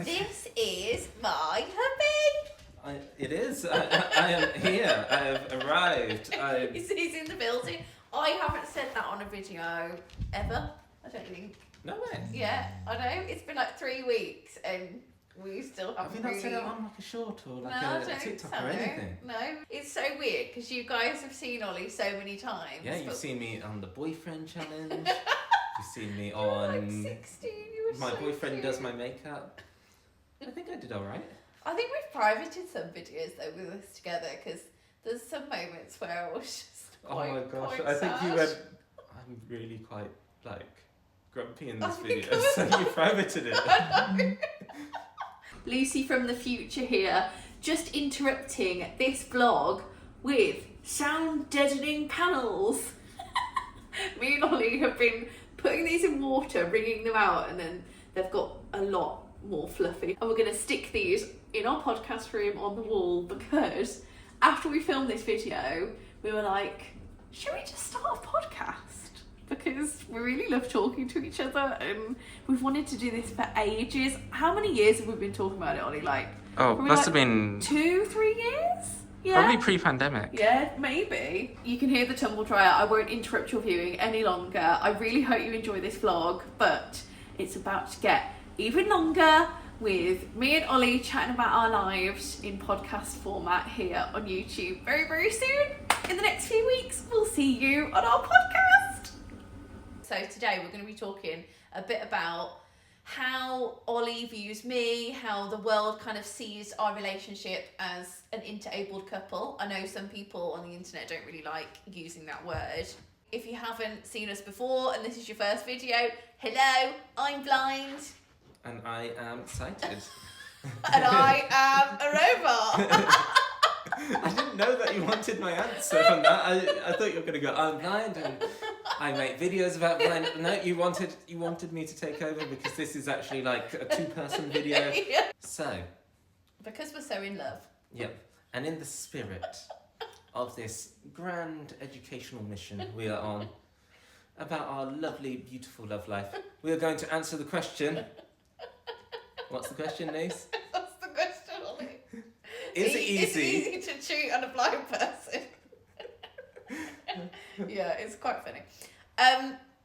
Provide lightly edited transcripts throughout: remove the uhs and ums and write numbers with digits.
This is my hubby. It is. I am here. I have arrived. He's in the building. I haven't said that on a video ever. I don't think. No way. Yeah, I know. It's been like 3 weeks and we still haven't Have you not really... said it on like a short or like no, a TikTok or anything? No, it's so weird because you guys have seen Ollie so many times. Yeah, you've seen me on the boyfriend challenge. You've seen me You on... were like 16, you were My so boyfriend cute. does my makeup. I think I did alright. I think we've privated some videos though with us together because there's some moments where I was just quite, Oh my gosh, quite I think sad. you went... I'm really quite, like, grumpy in this I video, think I so you privated it. Lucy from the future here, just interrupting this vlog with sound deadening panels. Me and Ollie have been putting these in water, wringing them out, and then they've got a lot more fluffy. And we're going to stick these in our podcast room on the wall because after we filmed this video, we were like, should we just start a podcast? Because we really love talking to each other and we've wanted to do this for ages. How many years have we been talking about it, Ollie? Like, Oh, probably must like have been 2-3 years? Yeah. probably pre-pandemic. Yeah, maybe. You can hear the tumble dryer. I won't interrupt your viewing any longer. I really hope you enjoy this vlog, but it's about to get even longer with me and Ollie chatting about our lives in podcast format here on YouTube very, very soon. In the next few weeks, we'll see you on our podcast. So today we're going to be talking a bit about how Ollie views me, how the world kind of sees our relationship as an interabled couple. I know some people on the internet don't really like using that word. If you haven't seen us before and this is your first video, hello, I'm blind. And I am sighted. And I am a robot. I didn't know that you wanted my answer from that. I thought you were going to go, I'm blind and I make videos about blind. No, you wanted me to take over because this is actually like a 2-person video. Yeah. So, Because we're so in love. yep. And in the spirit of this grand educational mission we are on about our lovely, beautiful love life, we are going to answer the question. What's the question, Nice? That's the question, Ollie. Is it easy? It's easy to cheat on a blind person. Yeah, it's quite funny.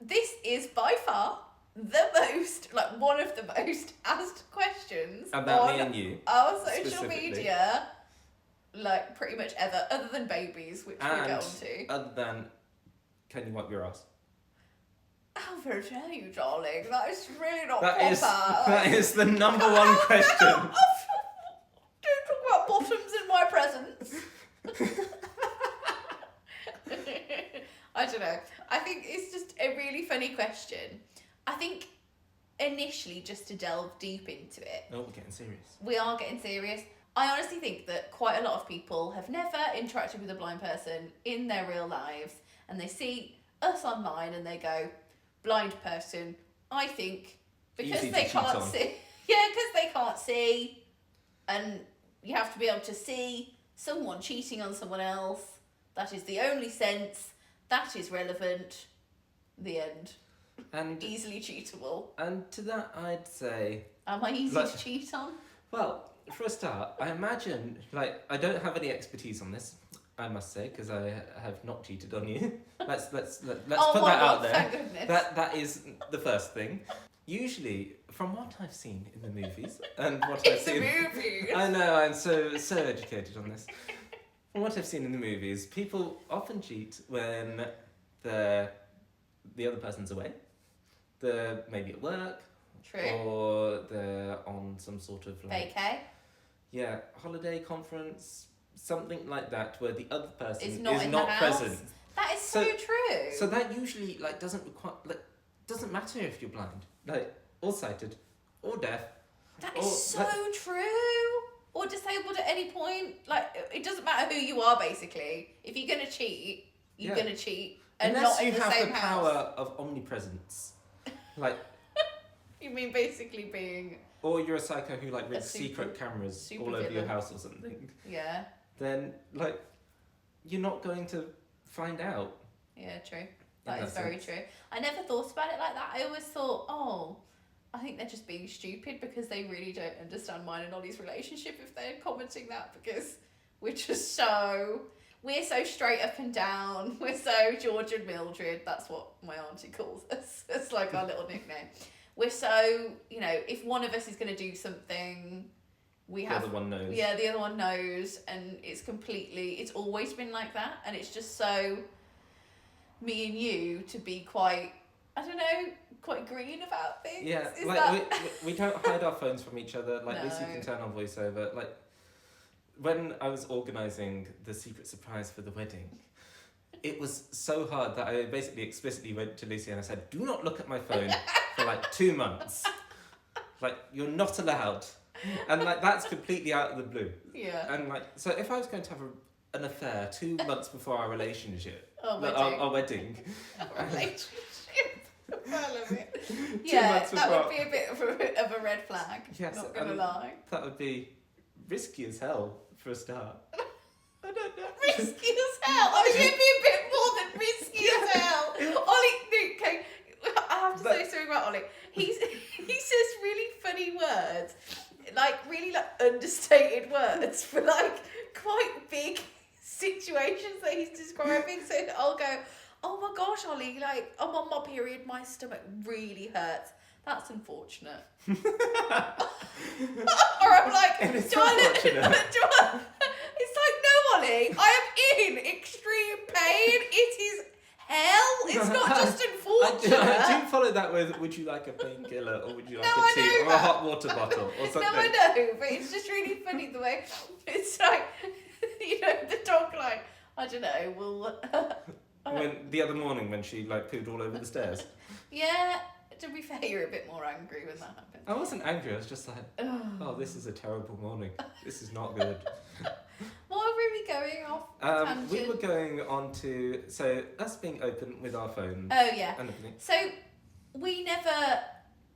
This is by far the most, like one of the most asked questions About on me and you, our social specifically. media, like pretty much ever, other than babies, which we'll get And onto. other than, can you wipe your ass? How very dare you, darling? That is really not That proper. is the number one question. Don't talk about bottoms in my presence. I don't know. I think it's just a really funny question. I think initially, just to delve deep into it, No, we're getting serious. we are getting serious. I honestly think that quite a lot of people have never interacted with a blind person in their real lives and they see us online and they go, blind person. I think because Easy to they cheat can't on. see. Yeah, because they can't see and you have to be able to see someone cheating on someone else. That is the only sense. That is relevant. The end. And Easily cheatable. and to that, I'd say, Am I easy Like- to cheat on? well, for a start, I imagine, like, I don't have any expertise on this, I must say, because I have not cheated on you. Let's Oh put my that God, out there. thank goodness. That is the first thing. Usually, from what I've seen in the movies and what I've It's a seen, movie. I know I'm so educated on this. From what I've seen in the movies, people often cheat when the other person's away. They're maybe at work, True. or they're on some sort of like holiday conference, something like that, where the other person It's is not in the not house. present. That is so, true. So that usually like doesn't require doesn't matter if you're blind, like or sighted, or deaf. that is or, so like- true. Or disabled at any point. Like, it doesn't matter who you are, basically. If you're going to cheat, you're Yeah. going to cheat. And Unless not you in the have same the house. power of omnipresence, like, You mean basically being... or you're a psycho who like A rigs super- secret cameras super all over your villain. house or something. Yeah. Then like, you're not going to find out. Yeah, true. That In is that very sense. true. I never thought about it like that. I always thought, oh, I think they're just being stupid because they really don't understand mine and Ollie's relationship if they're commenting that, because we're so straight up and down. We're so George and Mildred. That's what my auntie calls us. It's like our little nickname. We're so, if one of us is going to do something, the other one knows. Yeah, the other one knows, and it's always been like that, and it's just so me and you to be quite, I don't know, quite green about things. Yeah, we don't hide our phones from each other. Like, at least you can turn on voiceover. Like, when I was organising the secret surprise for the wedding, it was so hard that I basically explicitly went to Lucy and I said, do not look at my phone for like 2 months. Like, you're not allowed. And like, that's completely out of the blue. Yeah. And like, so if I was going to have an affair 2 months before our relationship, our wedding. Our relationship. I love it. Yeah, that would be a bit of a red flag. Yes, not gonna lie. That would be risky as hell for a start. I don't know. Risky as hell. I mean, it'd be a bit more than risky as hell. Ollie, okay, I have to say something about Ollie. He says really funny words, really understated words for quite big situations that he's describing. So I'll go, oh my gosh, Ollie, I'm on my period, my stomach really hurts. That's unfortunate. Or I'm like, it's like, no, Ollie, I am in extreme pain. It is hell. It's not just unfortunate. I do follow that with, would you like a painkiller or would you like a tea or a hot water bottle or something? No, I know, but it's just really funny the way it's like, the dog, I don't know, will... when the other morning when she pooed all over the stairs. Yeah, to be fair, you're a bit more angry when that happened. I wasn't angry, I was just like, oh, this is a terrible morning. This is not good. What were we going off tangent? We were going on to, so us being open with our phones. Oh, yeah. And everything. So we never,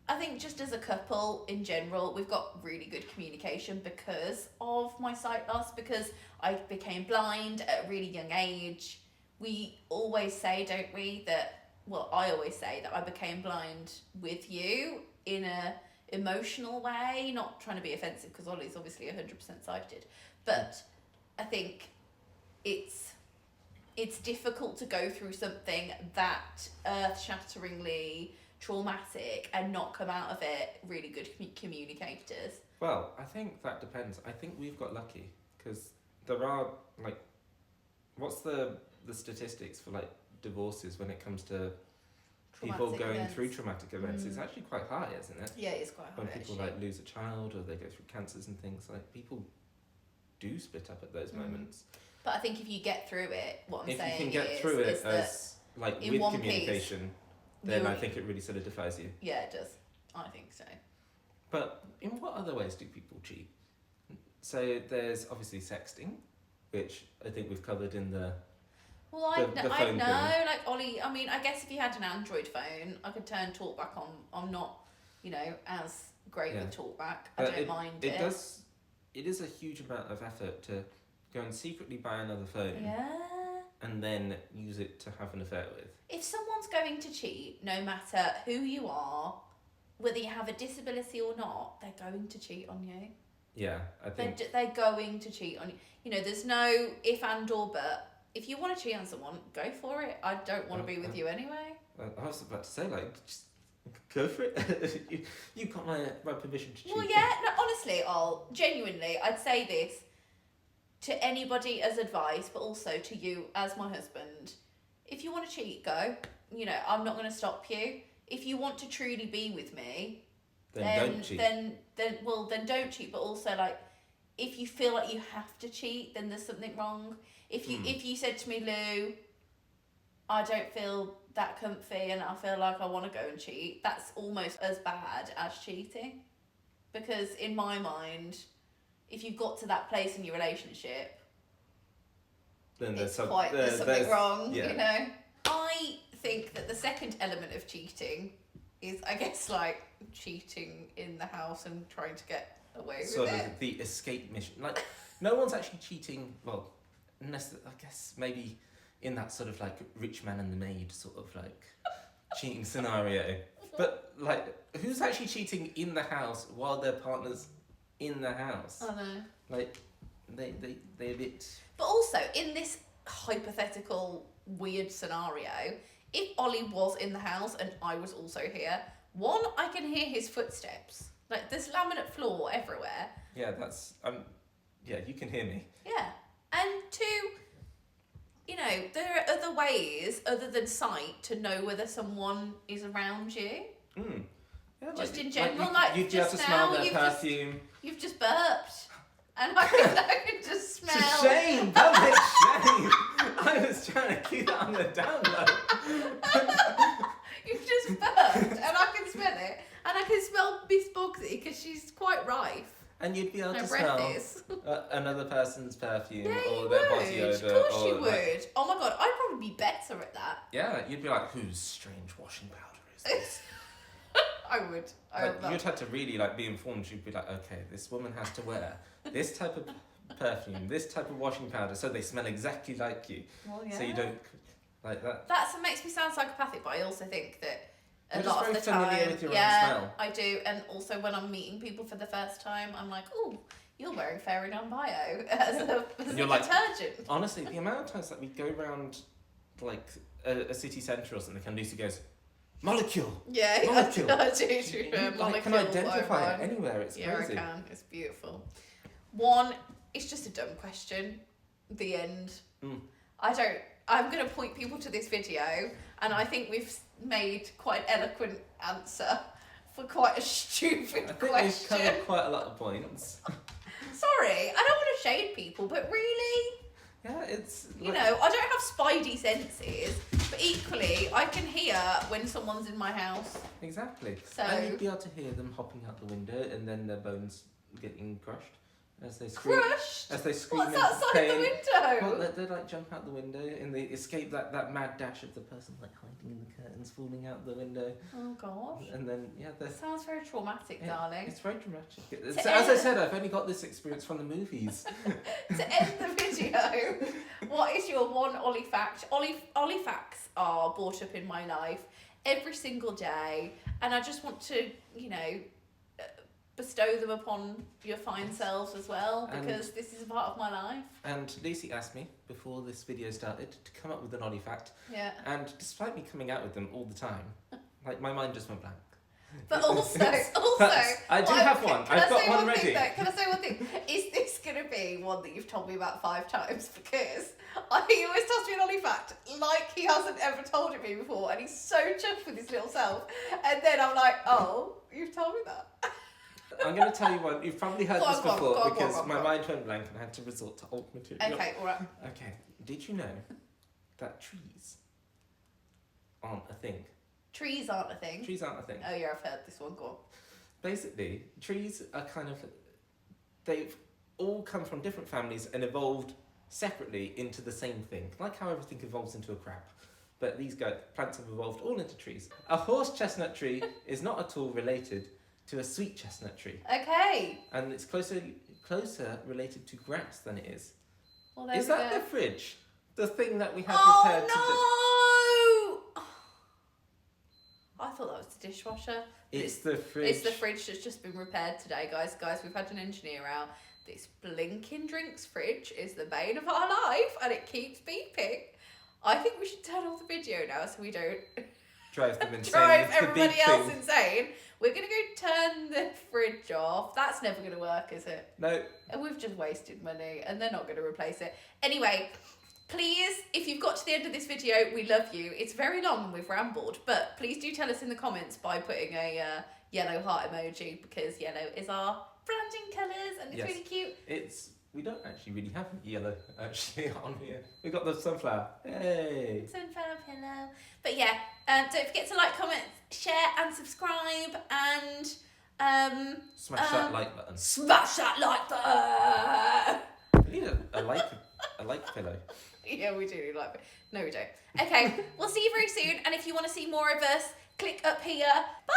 I think just as a couple in general, we've got really good communication because of my sight loss, because I became blind at a really young age. We always say, don't we, I always say that I became blind with you in a emotional way, not trying to be offensive because Ollie's obviously 100% sighted, but I think it's difficult to go through something that earth-shatteringly traumatic and not come out of it really good communicators. Well, I think that depends. I think we've got lucky because there are what's the statistics for divorces when it comes to people going through traumatic events? It's actually quite high, isn't it? Yeah, it's quite high. When people lose a child or they go through cancers and things, people do split up at those moments. But I think if you get through it, what I'm saying is... If you can get through it as, with communication, then I think it really solidifies you. Yeah, it does. I think so. But in what other ways do people cheat? So there's obviously sexting, which I think we've covered in the... Well, I know, Ollie, I mean, I guess if you had an Android phone, I could turn TalkBack on. I'm not, as great with TalkBack. I don't mind it. It is a huge amount of effort to go and secretly buy another phone. Yeah. And then use it to have an affair with. If someone's going to cheat, no matter who you are, whether you have a disability or not, they're going to cheat on you. Yeah, I think... They're going to cheat on you. There's no if and or but. If you want to cheat on someone, go for it. I don't want to be with you anyway. I was about to say, just go for it. you got my permission to cheat. Well, yeah, no, honestly, genuinely, I'd say this to anybody as advice, but also to you as my husband. If you want to cheat, go. I'm not going to stop you. If you want to truly be with me, then don't cheat. Then don't cheat. But also, if you feel like you have to cheat, then there's something wrong. If you said to me, Lou, I don't feel that comfy and I feel like I want to go and cheat, that's almost as bad as cheating. Because in my mind, if you've got to that place in your relationship, then there's something wrong, yeah. I think that the second element of cheating is, I guess, cheating in the house and trying to get away with it. Sort of the escape mission. No one's actually cheating, well... Unless, I guess, maybe in that sort of rich man and the maid sort of cheating scenario. But like, who's actually cheating in the house while their partner's in the house? I know. Like, they a bit. But also, in this hypothetical weird scenario, if Ollie was in the house and I was also here, one, I can hear his footsteps. Like, there's laminate floor everywhere. Yeah, that's yeah, you can hear me. Yeah. And two, you know, there are other ways other than sight to know whether someone is around you. Mm. Yeah, Just like, in general, you'd be able to smell their perfume. You've just burped. And I can just smell. It's a shame, public shame. I was trying to keep that on the down low. You've just burped, and I can smell it, and I can smell Miss Bogsy because she's quite rife. And you'd be able My to breath smell is. another person's perfume Yeah, or you their would. body odor. Of course or you like- would. Oh my god, I'd probably be better at that. Yeah, you'd be like, whose strange washing powder is this? I would. You'd have to really like be informed. You'd be like, okay, this woman has to wear this type of perfume, this type of washing powder, so they smell exactly like you. Well, yeah. So you don't like that. That makes me sound psychopathic, but I also think that You're a lot just of the very familiar time, with your yeah, own smell. I do. And also when I'm meeting people for the first time, I'm like, oh, you're wearing Fairy Done Bio as a And you're like, detergent. Honestly, the amount of times that we go around like a city centre or something, and Lucy goes, molecule. Yeah, Molecule. I do. You, Molecule. like, can identify it anywhere. It's Yeah, crazy. I can. It's beautiful. One, it's just a dumb question. The end. Mm. I'm going to point people to this video, and I think we've made quite an eloquent answer for quite a stupid I think question. we've covered quite a lot of points. Sorry, I don't want to shade people, but really, Yeah, it's you know, I don't have spidey senses, but equally, I can hear when someone's in my house. Exactly. So- And you'd be able to hear them hopping out the window and then their bones getting crushed as they scream. Crushed? As they scream. What's in outside pain. the window? Well, they like jump out the window and they escape that mad dash of the person like hiding in the curtains, falling out the window, Oh gosh. and then That sounds very traumatic, Yeah, darling. it's very dramatic. To As I end- said, I've only got this experience from the movies. To end the video, what is your one Ollie fact? Ollie facts are brought up in my life every single day, and I just want to, you know, bestow them upon your fine selves as well, because this is a part of my life. And Lucy asked me before this video started to come up with an Ollie fact, Yeah. and despite me coming out with them all the time, like my mind just went blank. But also, I do have one. I've got one ready. Can I say one thing? Is this going to be one that you've told me about 5 times? Because he always tells me an Ollie fact like he hasn't ever told it me before, and he's so chuffed with his little self. And then I'm like, oh, you've told me that. I'm going to tell you one. You've probably heard this before go on, because my mind went blank and I had to resort to old material. Okay, all right. Okay. Did you know that trees aren't a thing? Trees aren't a thing. Trees aren't a thing. Oh yeah, I've heard this one. Go on. Basically, trees are kind of, they've all come from different families and evolved separately into the same thing. Like how everything evolves into a crab. But these plants have evolved all into trees. A horse chestnut tree is not at all related to a sweet chestnut tree. Okay. And it's closer related to grass than it is. Well, there Is we that go. the fridge? The thing that we have Oh prepared to no! I thought that was the dishwasher. It's the fridge. It's the fridge that's just been repaired today, guys. Guys, we've had an engineer out. This blinking drinks fridge is the bane of our life, and it keeps beeping. I think we should turn off the video now so we don't Drive them insane. drive It's the everybody big else thing. insane. We're going to go turn the fridge off. That's never going to work, is it? No. And we've just wasted money, and they're not going to replace it. Anyway, please, if you've got to the end of this video, we love you. It's very long and we've rambled, but please do tell us in the comments by putting a yellow heart emoji, because yellow is our branding colours, and it's Yes. really cute. We don't actually really have yellow actually on here. We got the sunflower. Hey. Sunflower pillow. But yeah, don't forget to like, comment, share, and subscribe, and Smash that like button. smash that like button. We need a like pillow. Yeah, we do like it. No, we don't. Okay, we'll see you very soon, and if you want to see more of us, click up here. Bye.